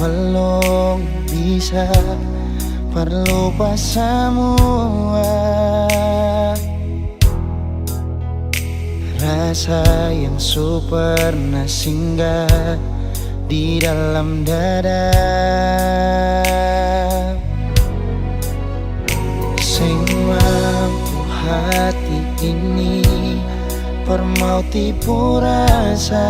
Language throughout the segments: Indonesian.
Belum bisa perlupa semua rasa yang pernah singgah di dalam dada, sing mampu hati ini permau tipu rasa.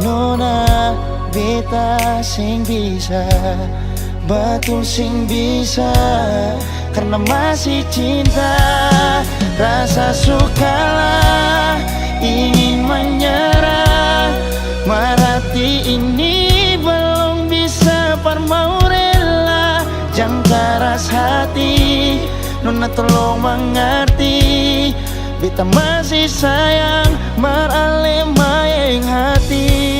Nona beta sing bisa, betul sing bisa, karena masih cinta. Rasa sukalah ingin menyerah, marati ini belum bisa permau rela. Jangan keras hati, Nona tolong mengerti, beta masih sayang meralih mayang hati.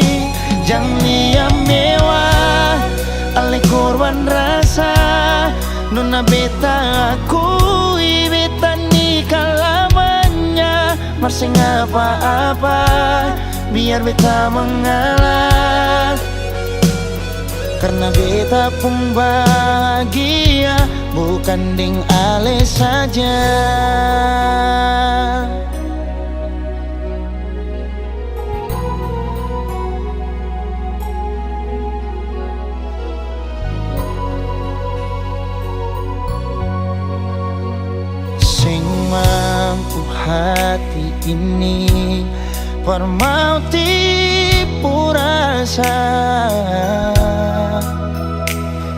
Jangan liam mewah, alih korban rasa. Nona beta akui, beta nikah lamanya. Marsing apa-apa, biar beta mengalah, karena beta pun bahagia, bukan ding ale saja. Sing mampu hati ini permau tipu rasa.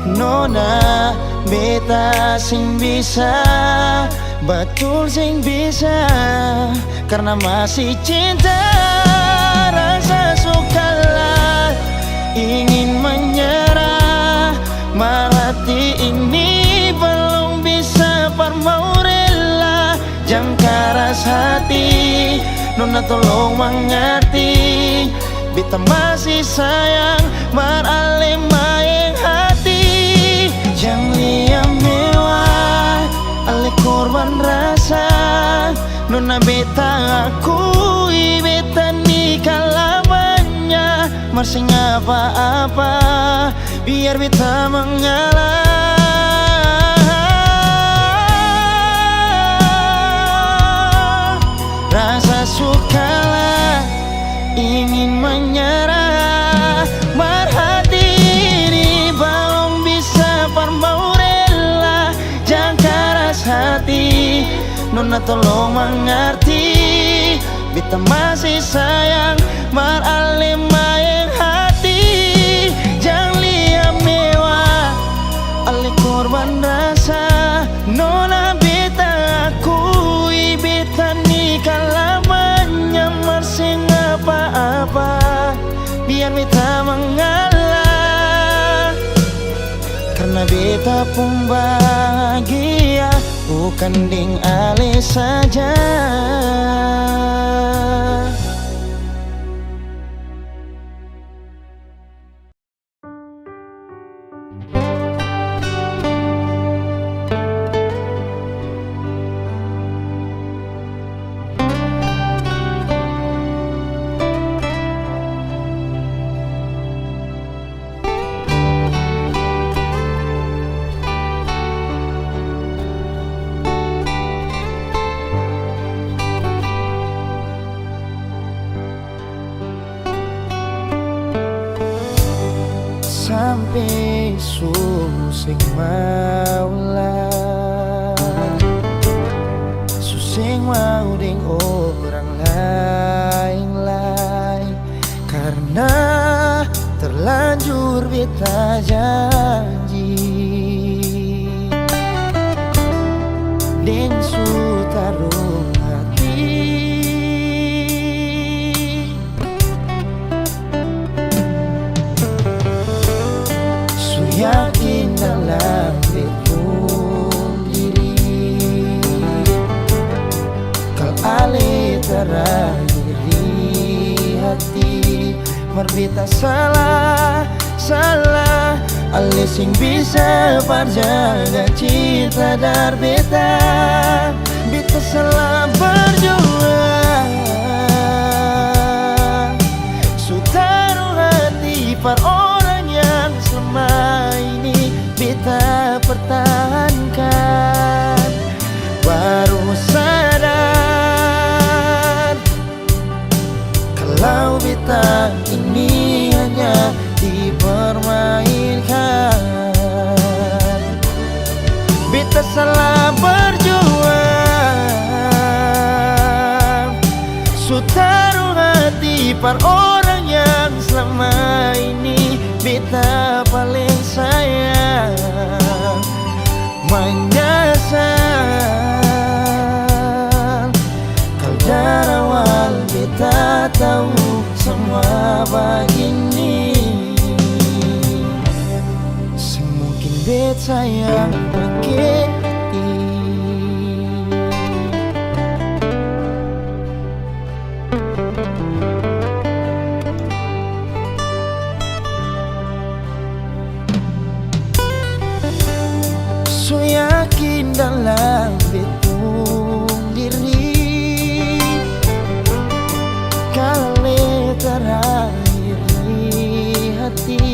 Nona beta sing bisa, betul sing bisa, karena masih cinta. Rasa sukalah ingin menyerah, marati ini belum bisa permau rela. Jangan keras hati, Nona tolong mengerti, beta masih sayang meralih mayang hati. Jangan liam mewah, alih korban rasa. Nona beta akui, beta nikah lamanya. Marsing apa-apa, biar beta mengalah. Rasa sukalah ingin menyerah, merhati ini belum bisa permau rela. Jangan keras hati, Nona tolong mengerti, beta masih sayang meralih mayang hati. Jangan liam mewah, alih korban rasa. Nona beta akui, beta nikah lamanya. Marsing apa-apa, biar beta mengalah, karena beta pun bahagia, bukan ding ale saja. Sampai susing maulah, susing mau ding orang lain, karena terlanjur beta janji ding su taruh hati. Yakin dalam betul diri, beta salah Ali sing bisa parjaga cinta dar beta salah berjuang Sutaruh hati par orang yang selama ini beta pertahankan. Baru sadar kalau beta ini hanya dipermainkan. Beta salah berjuang Sutaruh hati par orang yang selama ini beta paling sayang. Menyesal kalau dari awal beta tahu semua begini. Semungkin beta yang pakai hati. So yakin dalam betung diri kalau terakhir di hati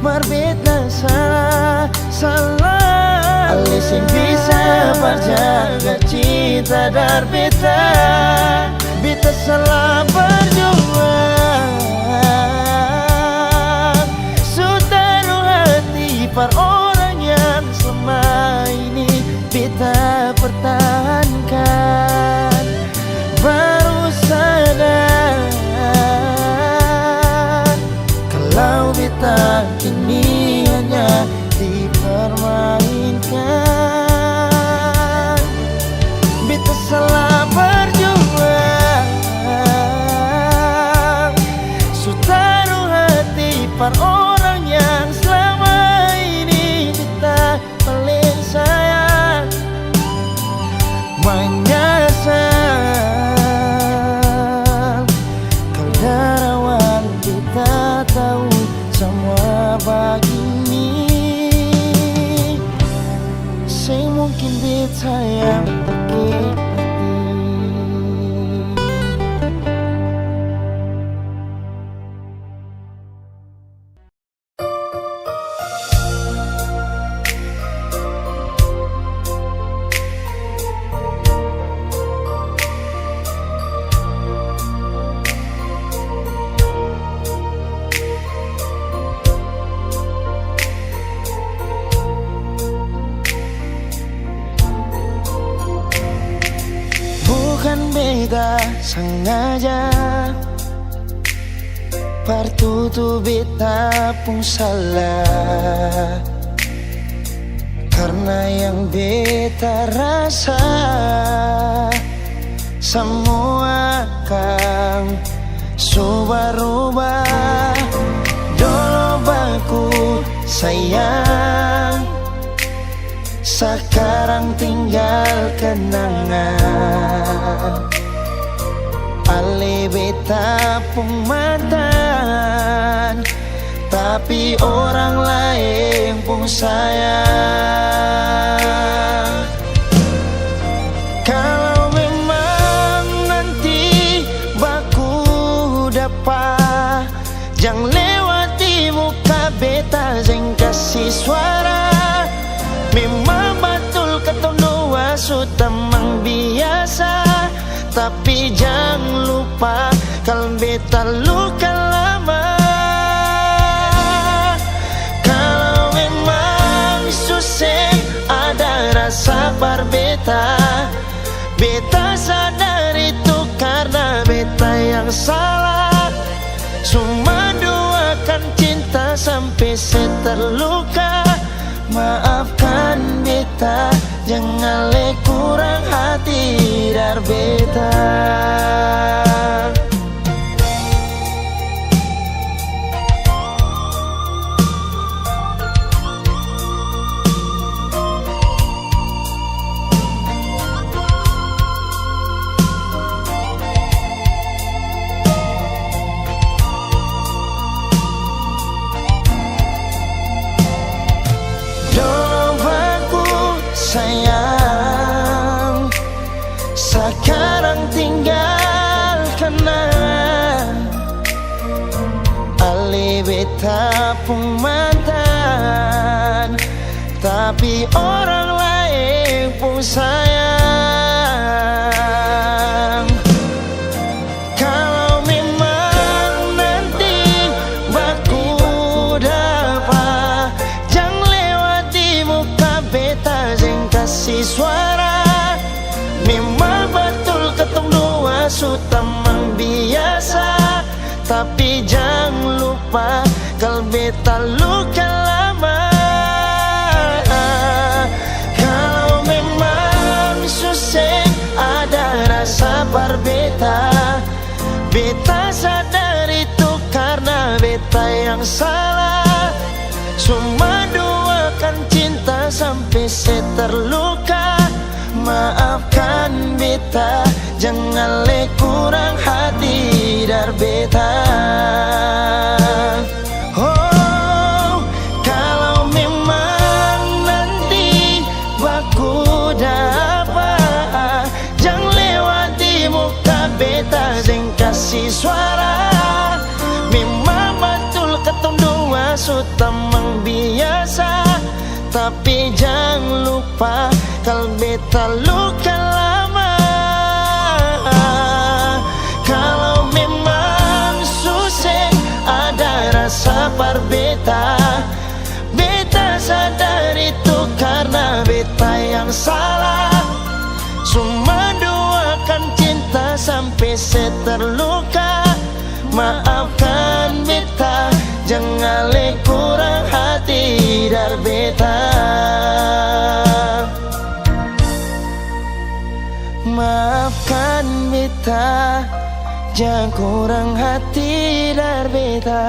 berbeda salah Ali sing bisa berjaga cinta dar beta salah berjuang Sutaruh hati par orang yang selama ini beta pertahankan. Baru sadar kalau beta kini hanya dipermainkan. Beta salah berjuang Sutaruh hati par orang yang selama ini beta paling sayang. Menyesal kalau dari awal kita tahu semua begini. Saya mungkin beta yang pakai hati. Bukan beta sengaja partutu beta pun salah. Karena yang beta rasa semua akan subah-rubah. Dulu baku sayang, sekarang tinggal kenangan. Ale beta pun mantan, tapi orang lain pun sayang. Kalau memang nanti baku dapat, jangan lewati muka beta, jangan kasih suara. Memang betul kata Noah sutamang biasa, tapi jangan lupa kalau beta luka lama. Kalau memang susah ada rasa berbeta, beta sadar itu karena beta yang salah. Cuma doakan cinta sampai terluka. Maafkan beta, jangan le kurang hati dar beta. sayang, sekarang tinggalkan na. Ali beta pun mantan, tapi orang lain pun sayang. Kalau memang nanti baku dapat, jangan lewati muka beta yang kasih suara. Memang betul ketemu dua sutamang biasa, tapi jangan lupa kalau beta luka lama. Kalau memang susah ada rasa berbeta, beta sadar itu karena beta yang salah. Cuma duakan cinta sampai saya terluka. Maafkan beta, jangan le kurang hati dar beta. Oh, kalau memang nanti baku dapat, jangan lewati muka beta yang kasih suara. Memang betul ketemu dua sutamang biasa, tapi jangan lupa kalau beta luka lama. Kalau memang susah ada rasa berbeta, beta sadar itu karena beta yang salah. Cuma duakan cinta sampai saya terluka. Maafkan beta, jangan le kurang hati dar beta. Maafkan beta, jangan kurang hati dar beta.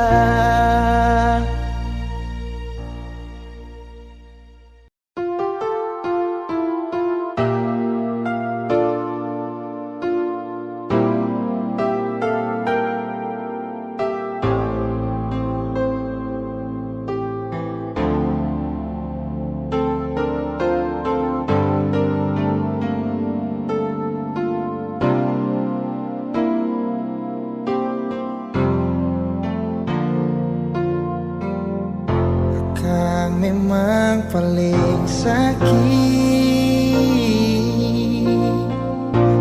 Memang paling sakit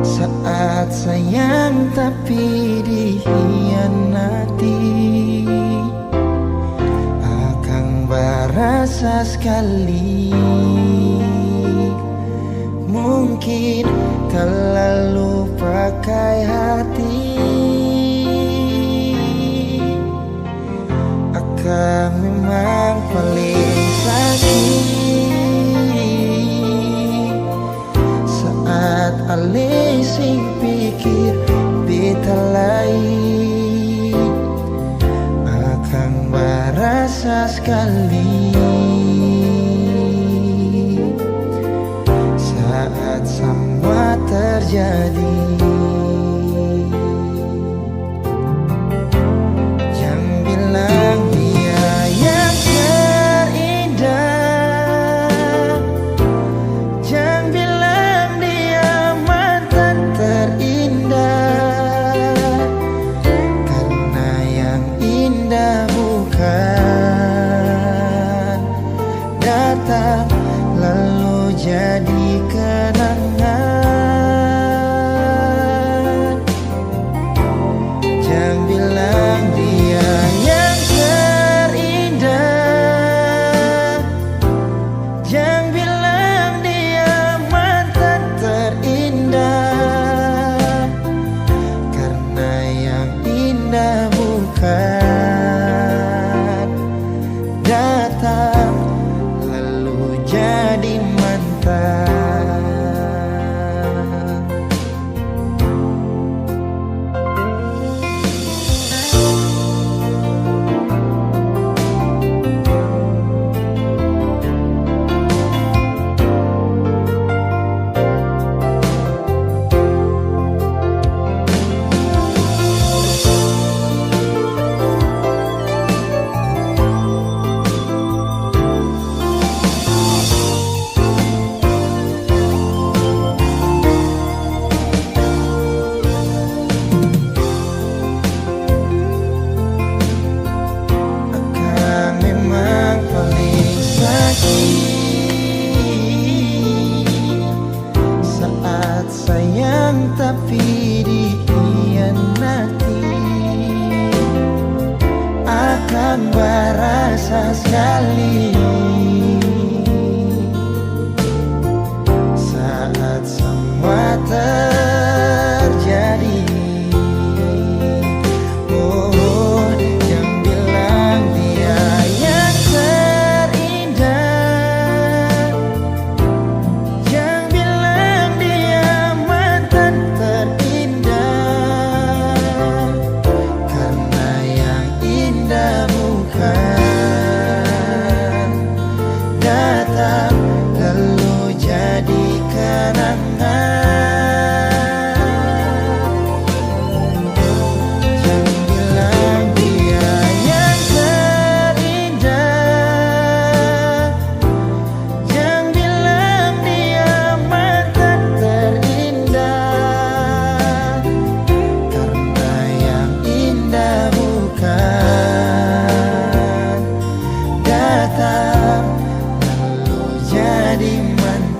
saat sayang tapi dikhianati. Akang berasa sekali, mungkin terlalu pakai hati. Akang memang paling saat alih sing pikir beta lain. Akang berasa sekali saat semua terjadi. Jangan bilang dia yang terindah, jangan bilang dia mantan terindah, karena yang indah bukan datang lalu jadi kenangan. Jangan bilang dia yang terindah, jangan bilang dia mantan terindah, karena yang indah bukan datang lalu jadi mantan.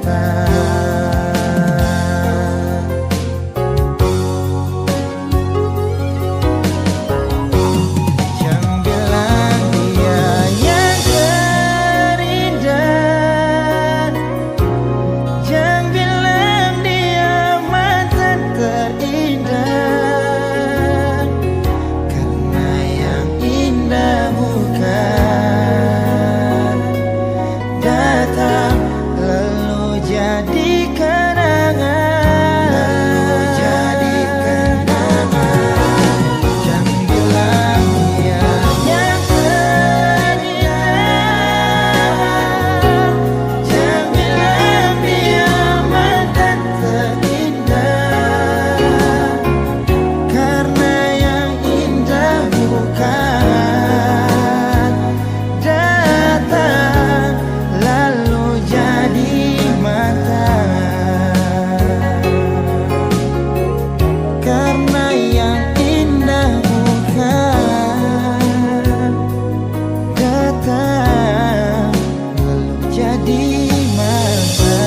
mata. Jangan bilang dia yang terindah, jangan bilang dia mantan terindah, karena yang indah bukan datang lalu jadi kenangan, Jangan bilang dia yang terindah, jangan bilang dia mantan terindah, karena yang indah bukan datang lalu jadi mata, karena yang indah bukan datang lalu jadi mata.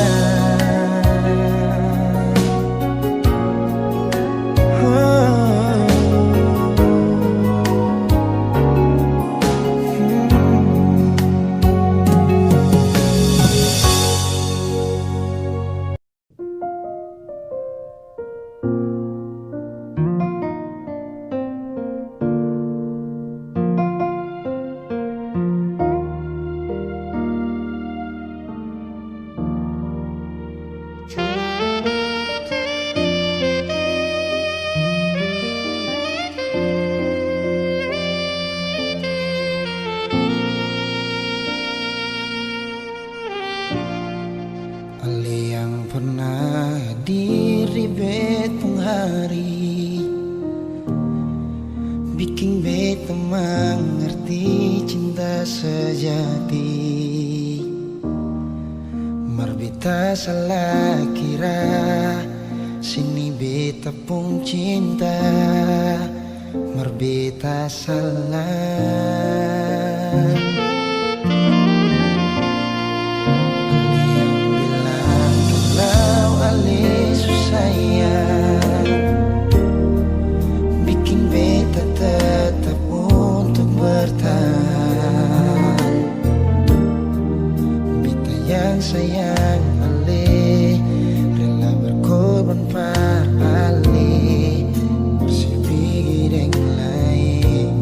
Ali yang pernah hadir di betong hari, bikin beta mengerti cinta sejati. Marbita salah kira, sini beta pun cinta, marbita salah. Bikin beta tetap untuk bertahan. Beta yang sayang Ale, rela berkorban par Ale, bersih yang lain.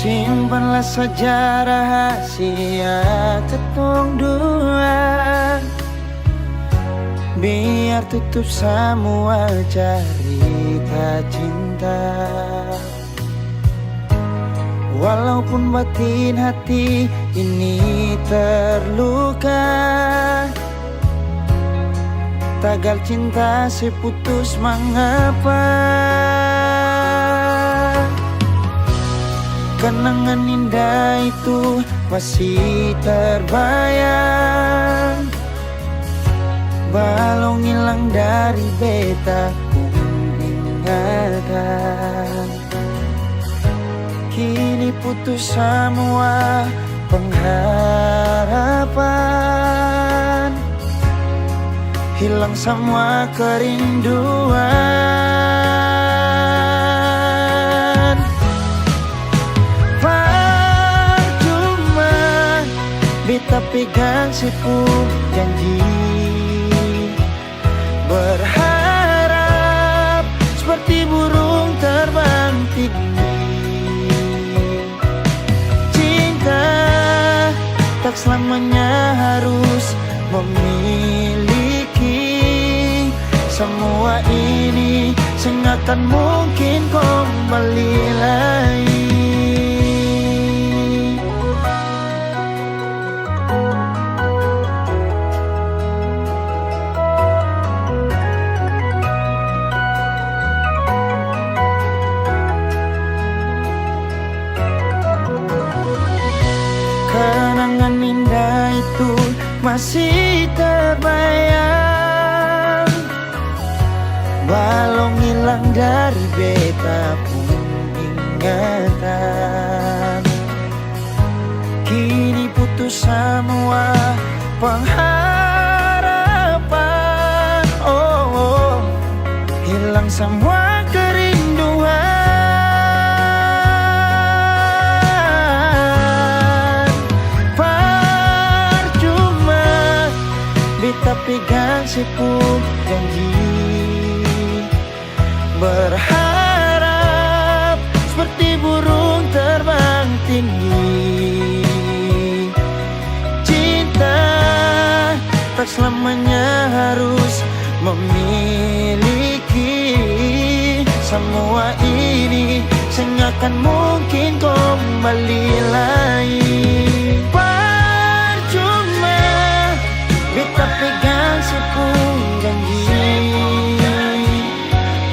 Simpanlah saja rahasia ketong dua, biar tutup semua cerita cinta. Walaupun batin hati ini terluka, tagal cinta seputus mengapa. Kenangan indah itu masih terbayang, balong hilang dari beta ingatan. Kini putus semua pengharapan, hilang semua kerinduan. Beta pegang sepuh janji, berharap seperti burung terbang tinggi. Cinta tak selamanya harus memiliki, semua ini sengakan mungkin kembali lagi. Kenangan indah itu masih terbayang, balong hilang dari beta pun ingatan. Kini putus semua pengharapan, hilang semua kerinduan. Beta pegang sepuh janji, berharap seperti burung terbang tinggi. Cinta tak selamanya harus memiliki, semua ini sengakan mungkin kembali lagi. Beta pegang sepuh janji,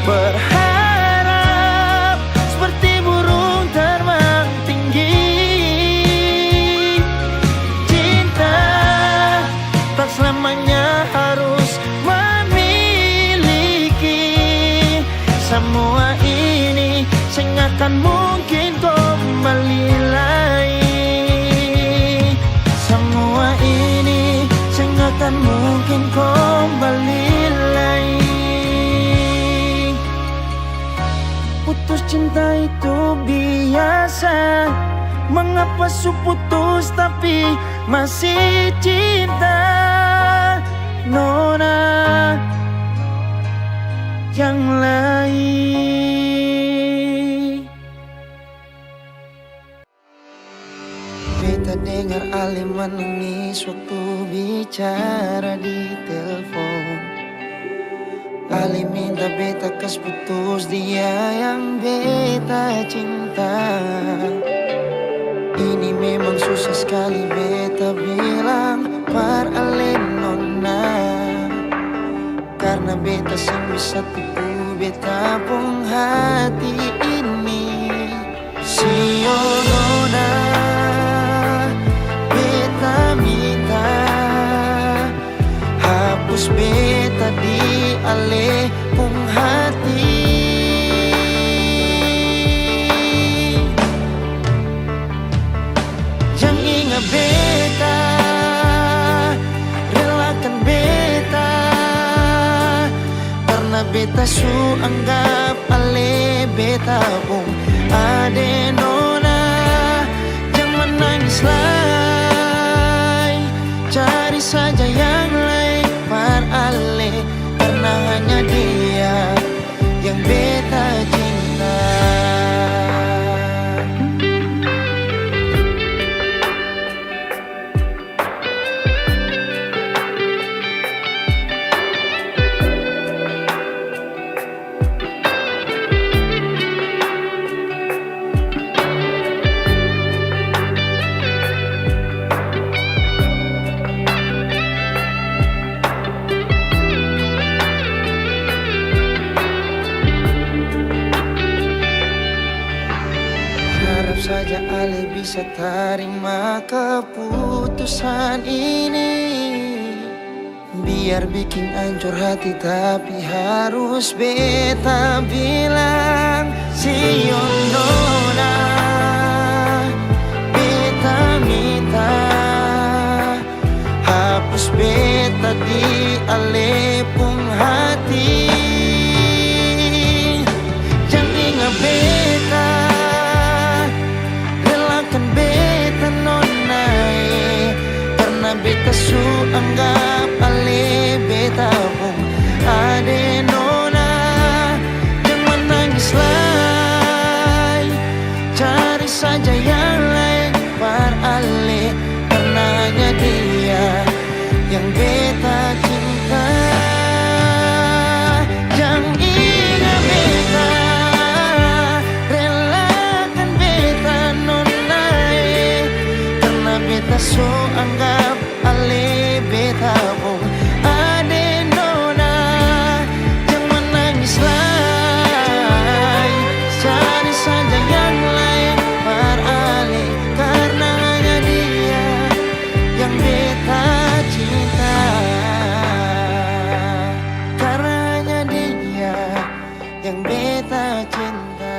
berharap seperti burung terbang tinggi. Cinta tak selamanya harus memiliki, semua ini sengakan mungkin kembali lagi. Semua ini akan mungkin kembali lagi. Putus cinta itu biasa, mengapa su putus tapi masih cinta? Nona yang lain. Beta dengar Ali menangis waktu bicara di telepon. Ali minta beta kas putus dia yang beta cinta. Ini memang susah sekali beta bilang par Ale nona, karena beta sing bisa tipu beta pun hati ini. Sio nona, minta hapus beta di Ale pung hati. Jangan ingat beta, relakan beta, karena beta su anggap Ale beta pung ade nona. Jangan menangis lagi, cari saja yang lain par Ale, karena hanya dia yang beta cinta. saja Ale bisa terima keputusan ini. Biar bikin hancur hati tapi harus beta bilang Sionona. Beta minta hapus beta di Ale pung hati. Jangan ingat beta, relakan beta nonai, karena beta su anggap Ale beta pun ade nona. Jangan nangis lagi, cari saja yang lain par Ale, karena hanya dia yang beta cinta. Jangan ingat beta, relakan beta nonai, karena beta so anggap Ale beta pun ade nona. Jangan menangis lagi, cari saja yang lain par Ale, karena hanya dia yang beta cinta. Karena hanya dia yang beta cinta.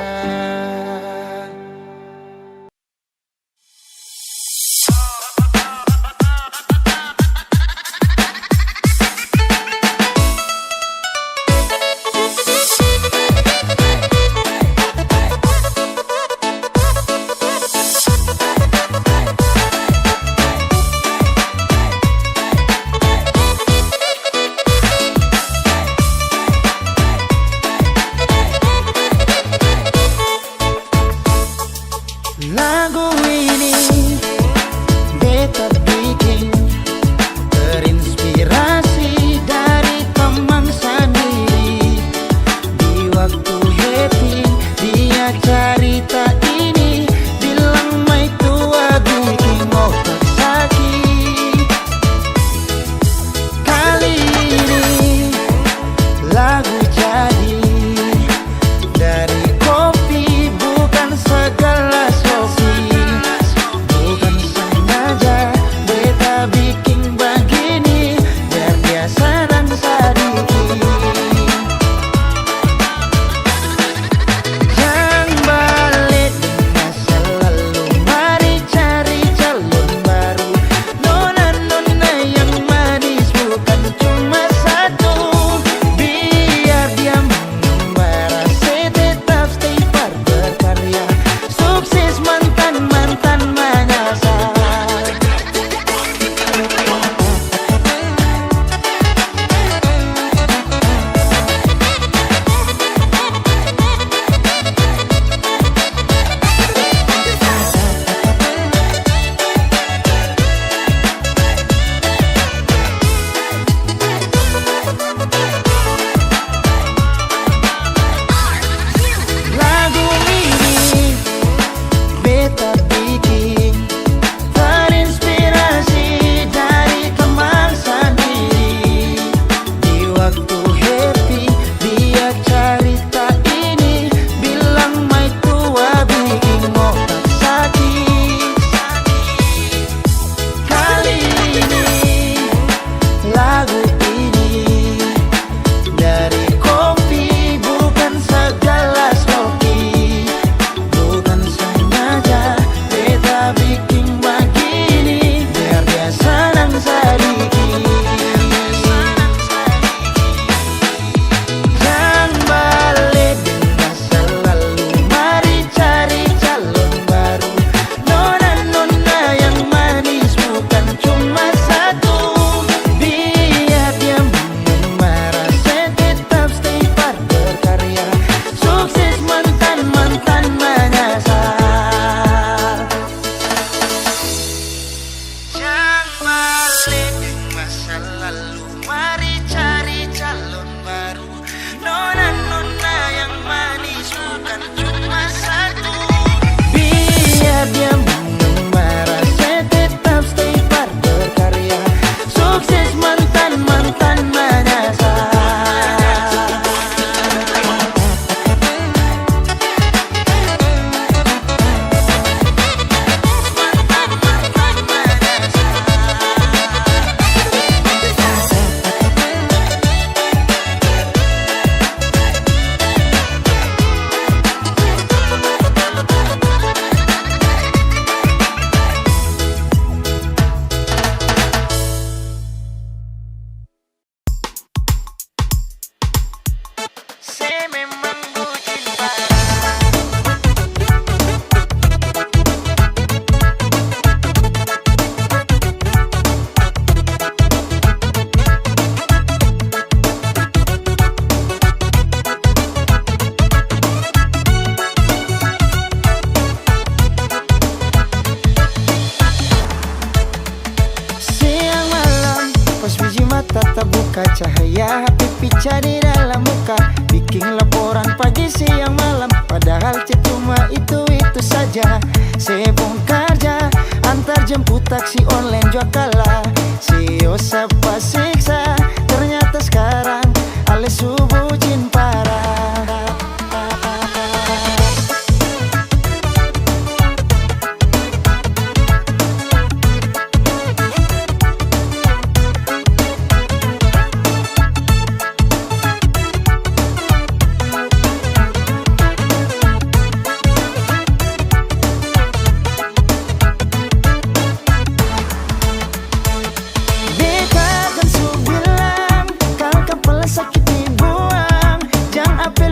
buka cahaya HP pica di dalam muka, bikin laporan pagi siang malam, padahal chat cuma itu saja. Saya bongkar ja, antar jemput taksi online jua kalah. Sio sapa siksa, ternyata sekarang ale subucin parah.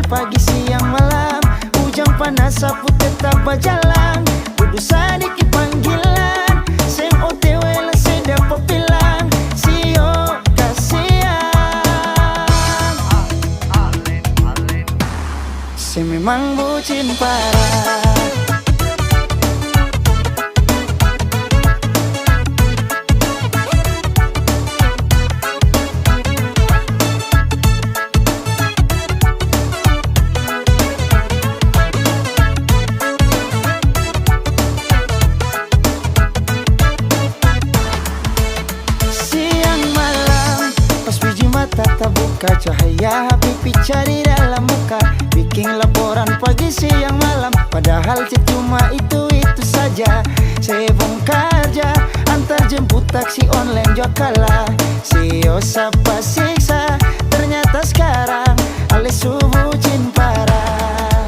Pagi siang malam, ujang panas sapu tetap berjalan. Kudu sadiki panggilan, seng OTW lah saya dapat bilang. Sio kasihan, saya memang bucin parah. Tata buka cahaya HP pica di dalam muka, bikin laporan pagi siang malam, padahal chat cuma itu saja. Saya bongkar ja, antar jemput taksi online jua kalah. Sio sapa siksa, ternyata sekarang ale subucin parah.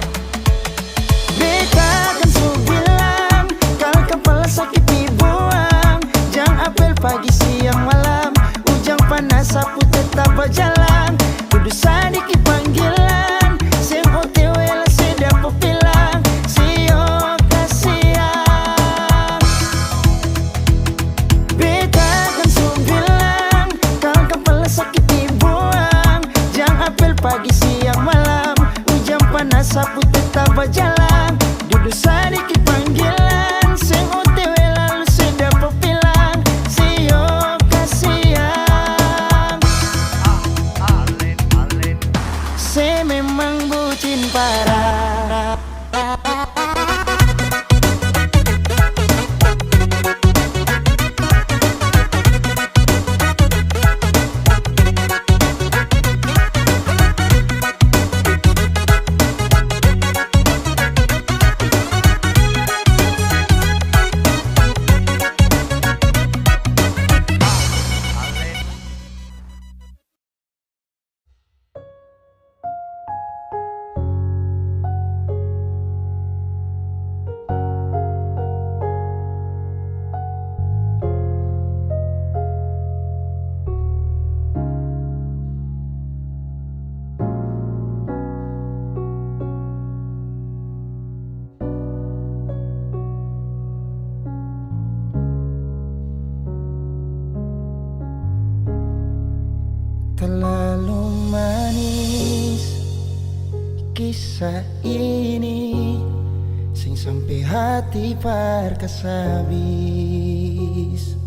Beta kan su bilang, kalau kepala sakit dibuang, jangan apel pagi siang malam, ujang panas sapu tetap berjalan. Kudu sadiki panggilan, seng OTW lah saya dapat bilang. Sio kasihan, beta kan su bilang, kalau kepala sakit dibuang, jangan apel pagi siang malam, ujang panas sapu tetap berjalan. Kudu sadiki panggilan, seng OTW lalu saya dapat bilang. Sio kasihan, saya memang bucin parah. Terlalu manis kisah ini, sing sampai hati parkas habis.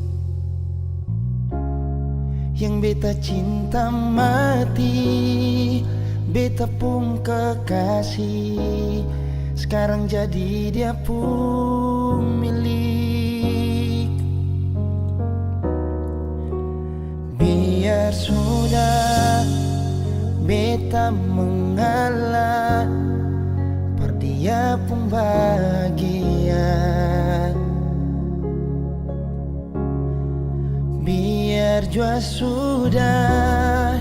Yang beta cinta mati, beta pun kekasih, sekarang jadi dia pun milik. Biar sudah beta mengalah, per dia pun bahagia. Biar jua sudah,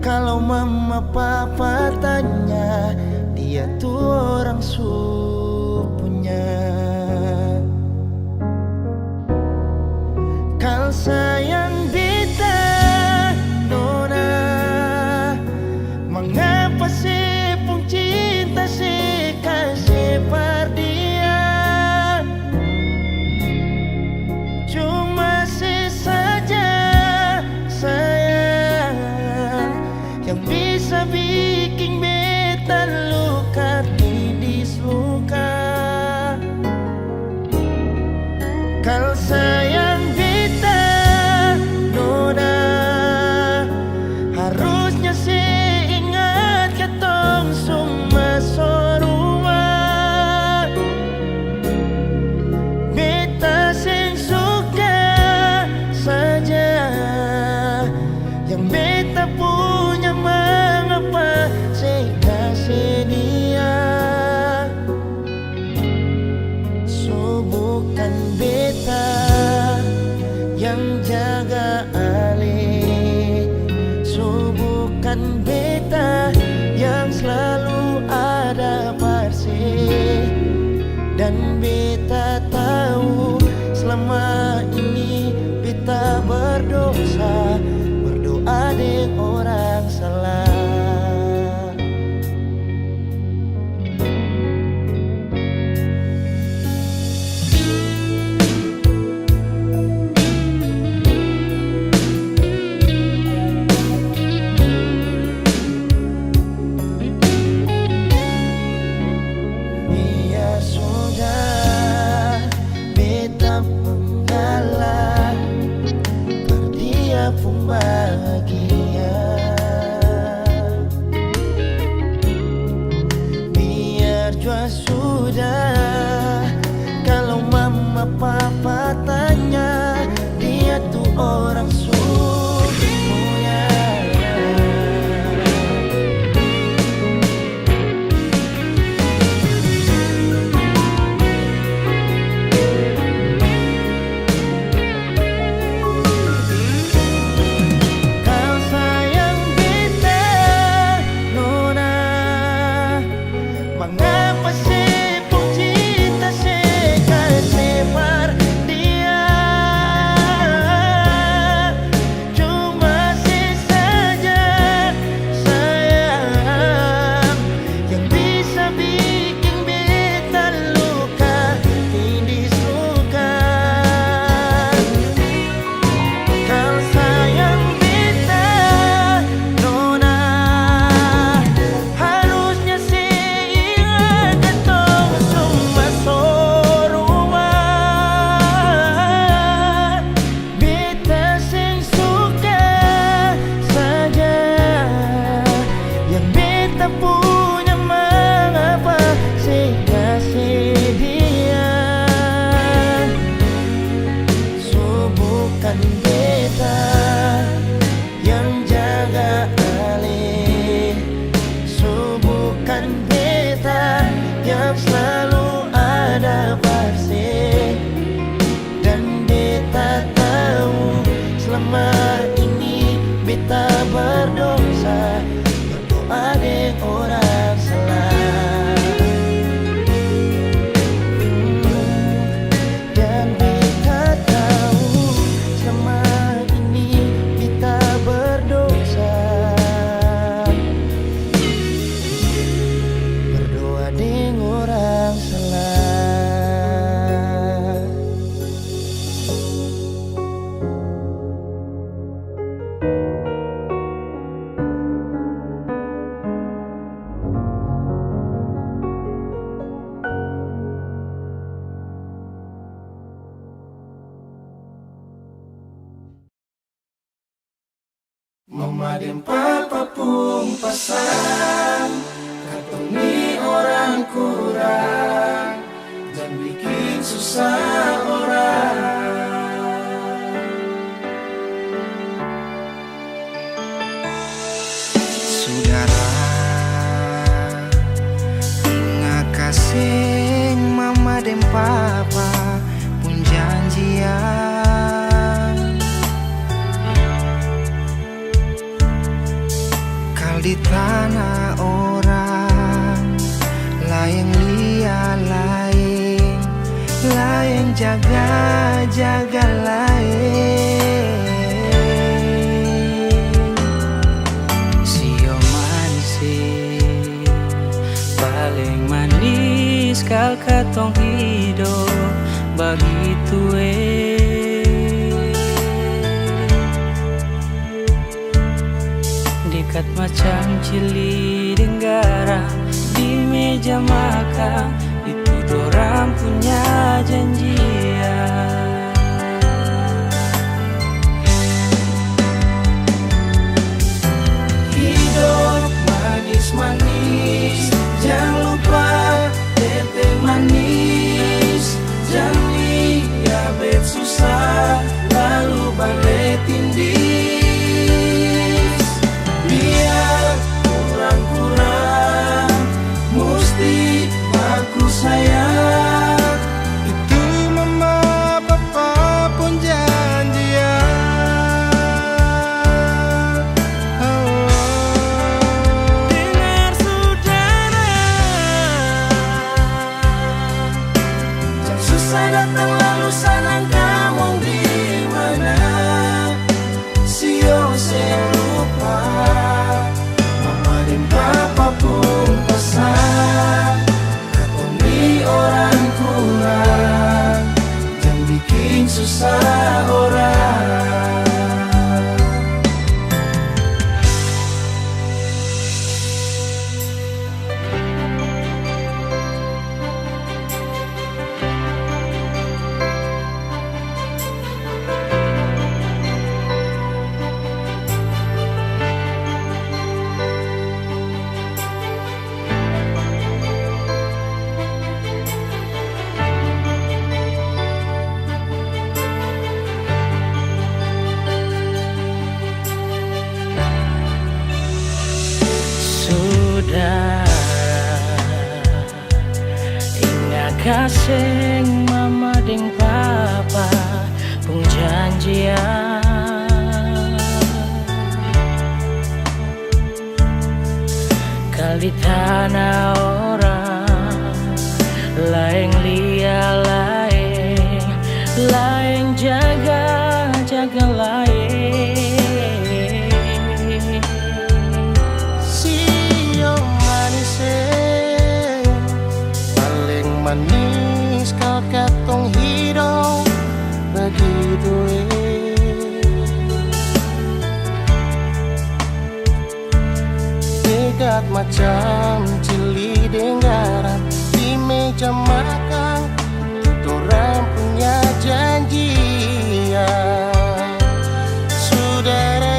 kalau mama papa tanya, dia tuh orang supunya. Kal sayang beta nona, mengapa sih pun cinta sih kasih per dia? Cuma sih saja sayang yang bisa bikin beta luka di seluruh jua sudah. Kalau mama papa tanya, dia tuh orang mulia. Kau sayang beta, nona, mengapa sih pun cinta sebar dia? Cuma sih saja sayang yang bisa bikin beta luka tindis luka. Kau sayang beta, nona, harusnya sih ingat ketong cuma sorumah. Beta sing suka saja yang beta punya, mengapa sih kasih dia? Bukan beta yang jaga alih, bukan beta yang selalu ada pasti. Dan beta tahu selama ini beta berdosa, berdoa deng orang salah. Dan beta tahu selama ini beta berdosa, berdoa deng orang salah. Mama dan papa pun pasang, katong ni orang kurang, dan bikin susah orang. Saudara, ngakasih mama dan papa pun janjian. Di tanah orang lain liat lain jaga lain. Sio manis paling manis kal katong hidup begitu dekat macam cili denggara di meja makan, itu dorang punya janjian. Hidup manis-manis, jangan lupa teteh manis. Jangan lihat bet susah lalu balik tindih. Biar kurang-kurang, mesti bagus sayang. Itu kaseng mama deng papa pung janjian kali tanah orang laeng lia laeng jaga laeng sio manis paling manis kal katong hidup begitu dekat macam cili dengaran di meja makan orang punya janjian saudara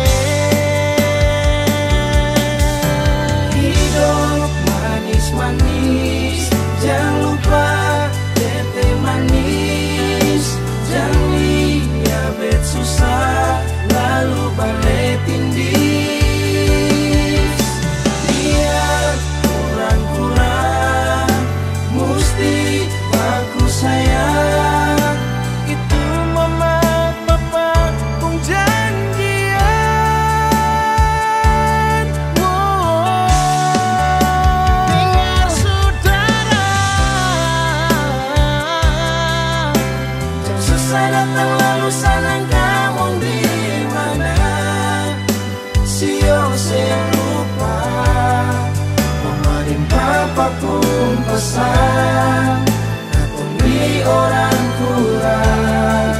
Hidup manis-manis, jangan lupa tete manis. Jangan lihat susah, lalu balik tindis. Lihat kurang-kurang, mesti bagus sayang. Itu mama papa pun janjian. dengar saudara Susah datang lalu senang kamu di mana? Sio saya lupa mama dan papa pun pesan atau di orang kurang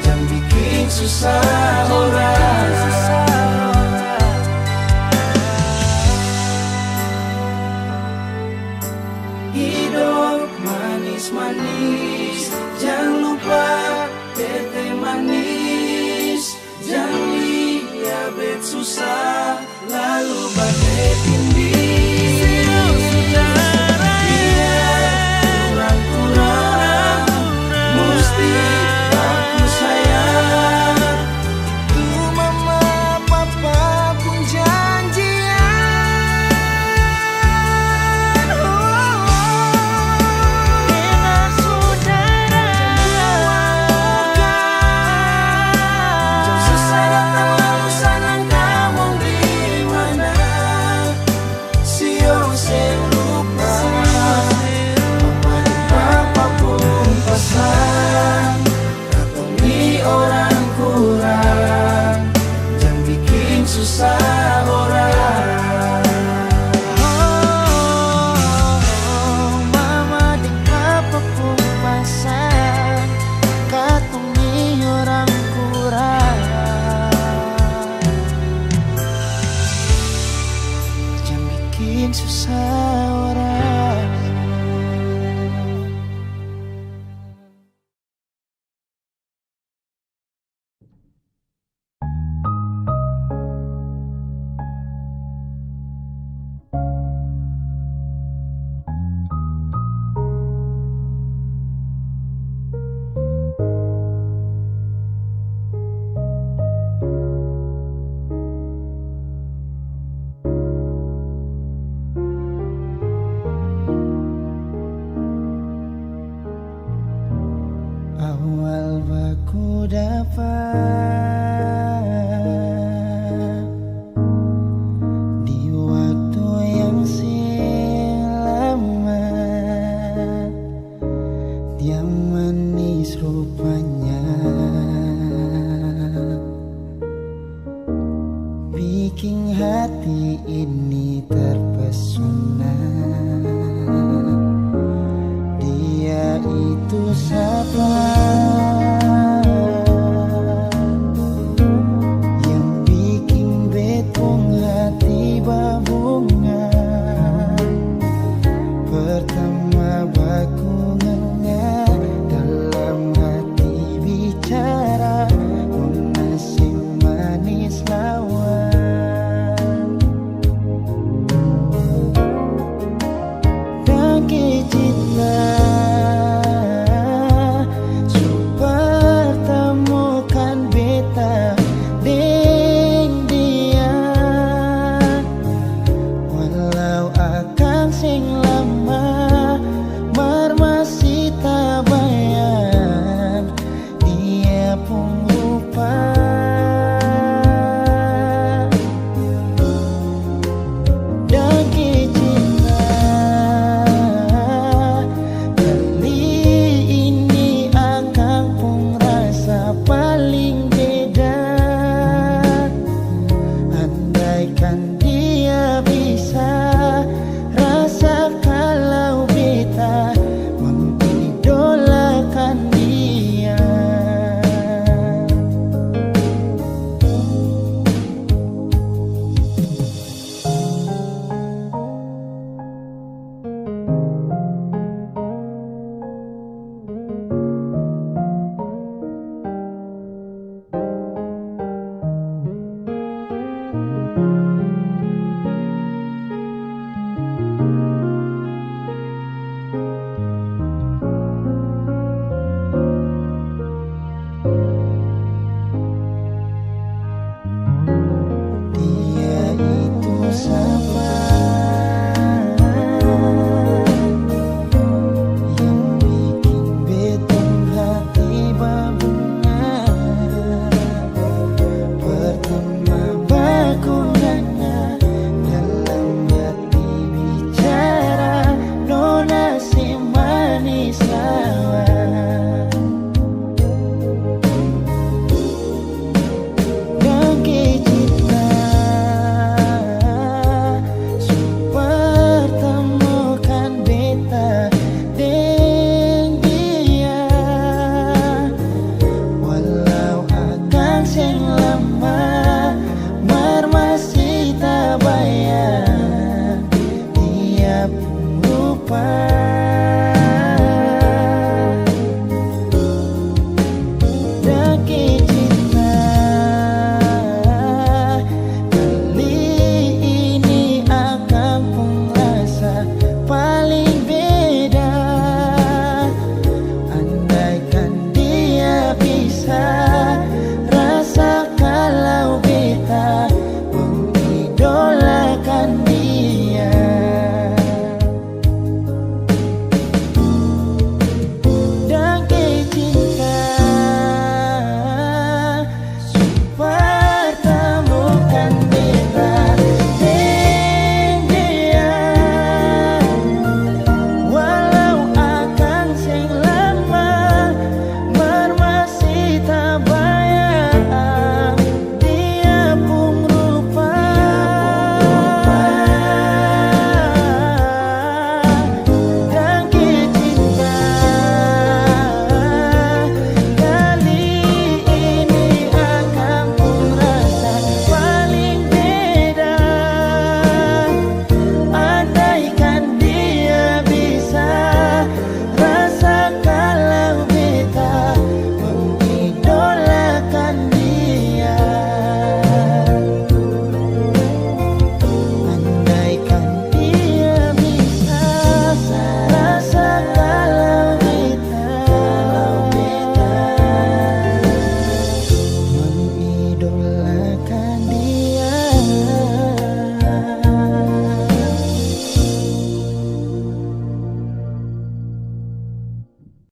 jangan bikin susah orang. Hidup manis-manis, jangan lupa tete manis. Jangan lihat susah, lalu balik